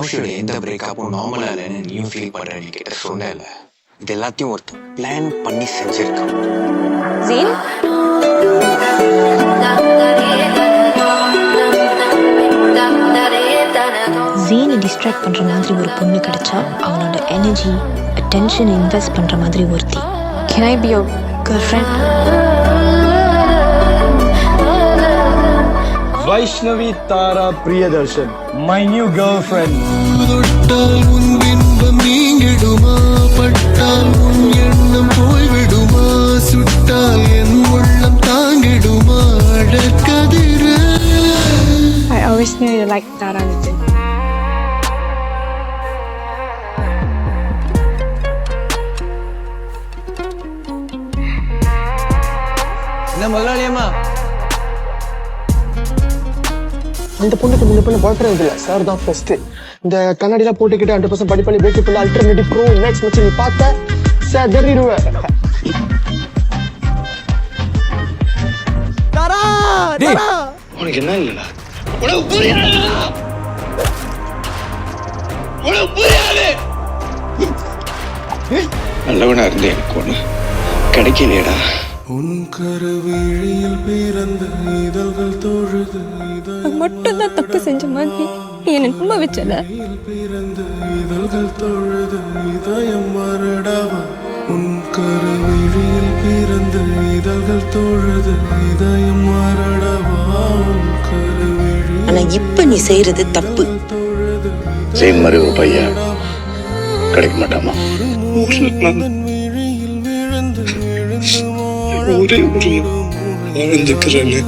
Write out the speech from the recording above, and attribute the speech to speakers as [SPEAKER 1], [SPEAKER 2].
[SPEAKER 1] கௌஷியோட எந்த பிரேக்கப்பும் நார்மலா இல்லைன்னு நீயும் ஃபீல் பண்ற நீ கிட்ட சொன்னல, இது எல்லாத்தையும் ஒருத்தன் பிளான் பண்ணி செஞ்சிருக்கான்.
[SPEAKER 2] ஜீன்,
[SPEAKER 3] ஜீனை டிஸ்ட்ராக்ட் பண்ற மாதிரி ஒரு பொண்ணு கிடைச்சா அவனோட எனர்ஜி அட்டென்ஷன் இன்வெஸ்ட் பண்ற மாதிரி ஒருத்தி.
[SPEAKER 2] can I be your girlfriend?
[SPEAKER 4] Vaishnavi Tara Priyadarshan, my new girlfriend.
[SPEAKER 2] I always knew you liked Tara.
[SPEAKER 4] என்ன முதலாளியம்மா?
[SPEAKER 5] அந்த பொண்ணுக்கு இந்த பொண்ணு பாய் ஃப்ரெண்ட் இல்லை சார் தான் ஃபர்ஸ்ட். இந்த கண்ணாடிலாம் போட்டுக்கிட்டு 100% படி பண்ணி பேக்கப் பண்ணி அல்டர்னேட்டிவ் ப்ரோ மேக்ஸ் வச்சு நீ பார்த்த சார் தெரிடுவேன்.
[SPEAKER 1] உனக்கு என்ன இல்லடா? நல்லவனா இருந்து எனக்கு ஒண்ணு கிடைக்கலையடா.
[SPEAKER 6] உன் கருவிழியில் பிறந்த இதழ்கள் தொழுது
[SPEAKER 2] மட்டும்தான் தப்பு செஞ்ச மாதிரி நீ என்ன நம்ப வச்சல.
[SPEAKER 6] பிறந்த இதழ்கள் தொழுது இதயம் மரடவா. உன் கருவிழியில் பிறந்த இதழ்கள் தொழுது இதயம் மரடவா. உன் கருவிழி
[SPEAKER 3] ஆனா இப்ப நீ செய்யறது தப்பு.
[SPEAKER 1] சேம் மாதிரி ஒரு பையன் கிடைக்க மாட்டாமா?
[SPEAKER 6] விழியில் விழுந்து விழுந்து
[SPEAKER 1] ஒரே ஒரு வாழ்ந்துக்கிறேன்னு